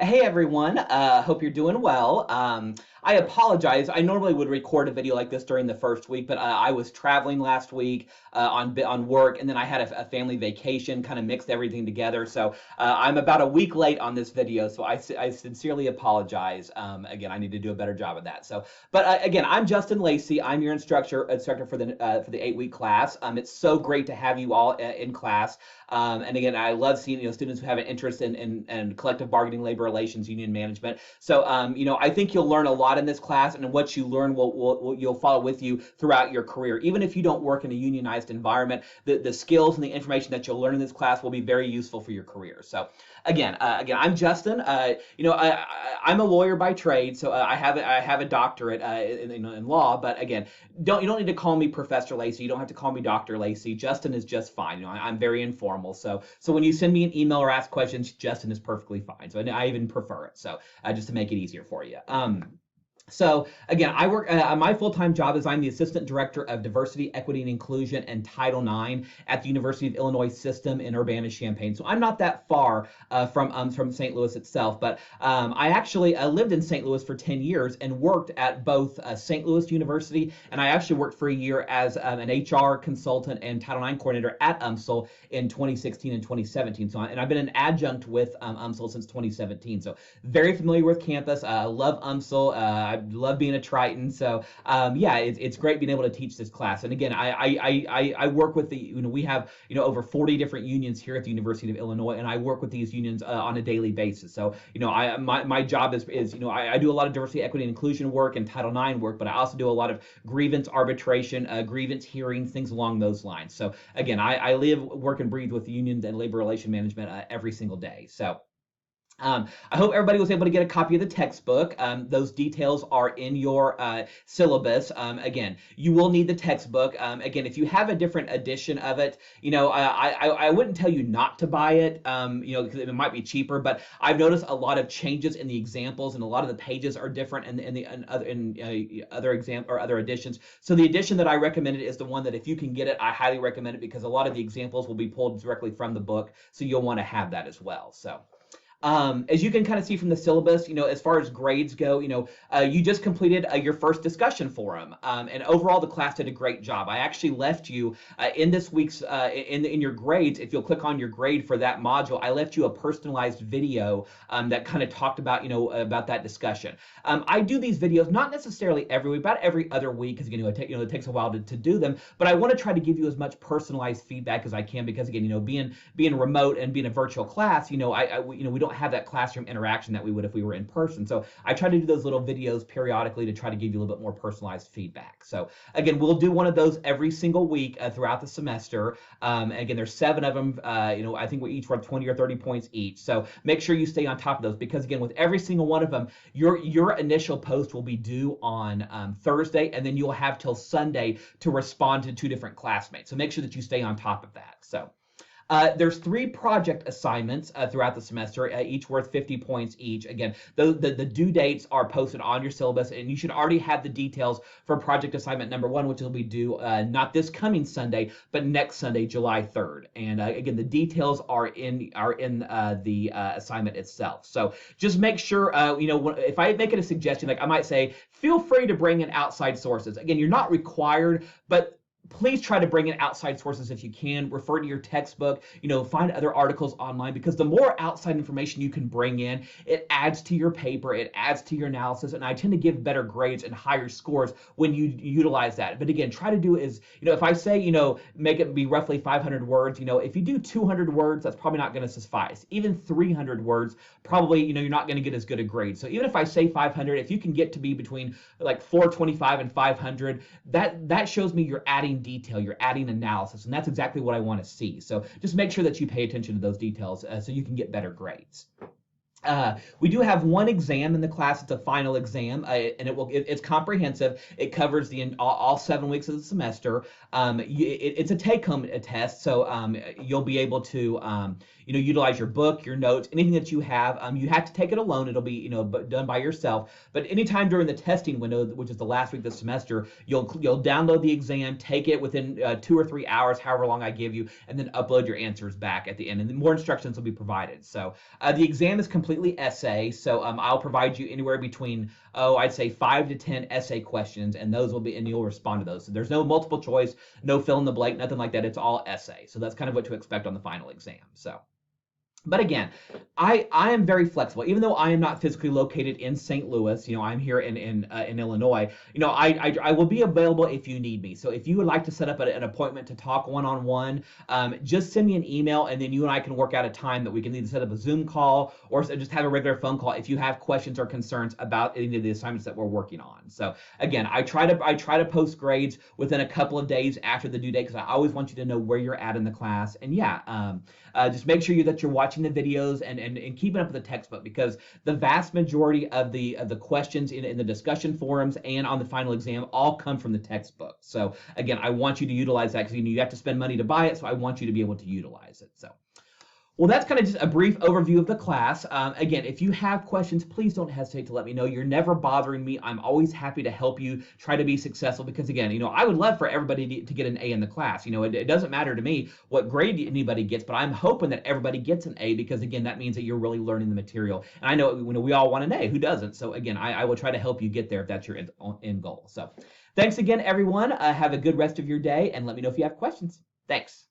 Hey everyone, hope you're doing well. I apologize. I normally would record a video like this during the first week, but I was traveling last week on work, and then I had a family vacation, kind of mixed everything together. So I'm about a week late on this video, so I sincerely apologize. Again, I need to do a better job of that. But again, I'm Justin Lacey. I'm your instructor for the 8-week class. It's so great to have you all in class. And again, I love seeing students who have an interest in collective bargaining, labor relations, union management. So I think you'll learn a lot in this class, and what you learn you'll follow with you throughout your career. Even if you don't work in a unionized environment, the skills and the information that you'll learn in this class will be very useful for your career. So again, I'm Justin. I'm a lawyer by trade, so I have a doctorate in law. But again, you don't need to call me Professor Lacey. You don't have to call me Dr. Lacey. Justin is just fine. I'm very informal. So when you send me an email or ask questions, Justin is perfectly fine. So I even prefer it. So just to make it easier for you. So again, I work. My full-time job is I'm the Assistant Director of Diversity, Equity, and Inclusion and Title IX at the University of Illinois System in Urbana-Champaign. So I'm not that far from St. Louis itself, but I actually lived in St. Louis for 10 years and worked at both St. Louis University, and I actually worked for a year as an HR consultant and Title IX coordinator at UMSL in 2016 and 2017. So and I've been an adjunct with UMSL since 2017. So very familiar with campus. I love UMSL. I love being a Triton. So yeah, it's great being able to teach this class. And again, I work with we have over 40 different unions here at the University of Illinois, and I work with these unions on a daily basis. So my job is I do a lot of diversity, equity, and inclusion work and Title IX work, but I also do a lot of grievance arbitration, grievance hearings, things along those lines. So again, I live, work, and breathe with unions and labor relation management every single day. So I hope everybody was able to get a copy of the textbook. Those details are in your syllabus. Again, you will need the textbook. Again, if you have a different edition of it, I wouldn't tell you not to buy it, because it might be cheaper, but I've noticed a lot of changes in the examples, and a lot of the pages are different in other exam or other editions. So the edition that I recommended is the one that, if you can get it, I highly recommend it, because a lot of the examples will be pulled directly from the book, so you'll want to have that as well. So as you can kind of see from the syllabus, as far as grades go, you just completed your first discussion forum, and overall the class did a great job. I actually left you in this week's in your grades. If you'll click on your grade for that module, I left you a personalized video that kind of talked about about that discussion. I do these videos not necessarily every week, about every other week, because it takes a while to do them. But I want to try to give you as much personalized feedback as I can, because again, being remote and being a virtual class, we don't have that classroom interaction that we would if we were in person. So I try to do those little videos periodically to try to give you a little bit more personalized feedback. So again, we'll do one of those every single week throughout the semester. Again, there's 7 of them. I think we each worth 20 or 30 points each. So make sure you stay on top of those, because again, with every single one of them, your initial post will be due on Thursday, and then you'll have till Sunday to respond to 2 different classmates. So make sure that you stay on top of that. So there's 3 project assignments throughout the semester, each worth 50 points each. Again, the due dates are posted on your syllabus, and you should already have the details for project assignment number 1, which will be due not this coming Sunday, but next Sunday, July 3rd. And again, the details are in the assignment itself. So just make sure, if I make it a suggestion, like I might say, feel free to bring in outside sources. Again, you're not required, but please try to bring in outside sources if you can. Refer to your textbook, find other articles online, because the more outside information you can bring in, it adds to your paper, it adds to your analysis, and I tend to give better grades and higher scores when you utilize that. But again, try to do is, if I say, make it be roughly 500 words, if you do 200 words, that's probably not going to suffice. Even 300 words, probably, you're not going to get as good a grade. So even if I say 500, if you can get to be between like 425 and 500, that shows me you're adding detail, you're adding analysis, and that's exactly what I want to see. So just make sure that you pay attention to those details so you can get better grades. We do have one exam in the class. It's a final exam, and it's comprehensive. It covers all 7 weeks of the semester. It's a take-home test, so you'll be able to utilize your book, your notes, anything that you have. You have to take it alone. It'll be done by yourself. But anytime during the testing window, which is the last week of the semester, you'll download the exam, take it within 2 or 3 hours, however long I give you, and then upload your answers back at the end. And then more instructions will be provided. So the exam is completely completely essay. So I'll provide you anywhere between, I'd say 5 to 10 essay questions, and those will be, and you'll respond to those. So there's no multiple choice, no fill in the blank, nothing like that. It's all essay. So that's kind of what to expect on the final exam. So. But again, I am very flexible. Even though I am not physically located in St. Louis, I'm here in Illinois. I will be available if you need me. So if you would like to set up an appointment to talk one-on-one, just send me an email, and then you and I can work out a time that we can either set up a Zoom call or just have a regular phone call if you have questions or concerns about any of the assignments that we're working on. So again, I try to post grades within a couple of days after the due date because I always want you to know where you're at in the class. And yeah, just make sure that you're watching the videos and keeping up with the textbook, because the vast majority of the questions in the discussion forums and on the final exam all come from the textbook. So again, I want you to utilize that because you have to spend money to buy it, so I want you to be able to utilize it. So. Well, that's kind of just a brief overview of the class. Again, if you have questions, please don't hesitate to let me know. You're never bothering me. I'm always happy to help you try to be successful because, again, I would love for everybody to get an A in the class. It doesn't matter to me what grade anybody gets, but I'm hoping that everybody gets an A because, again, that means that you're really learning the material. And I know we all want an A. Who doesn't? So, again, I will try to help you get there if that's your end goal. So thanks again, everyone. Have a good rest of your day, and let me know if you have questions. Thanks.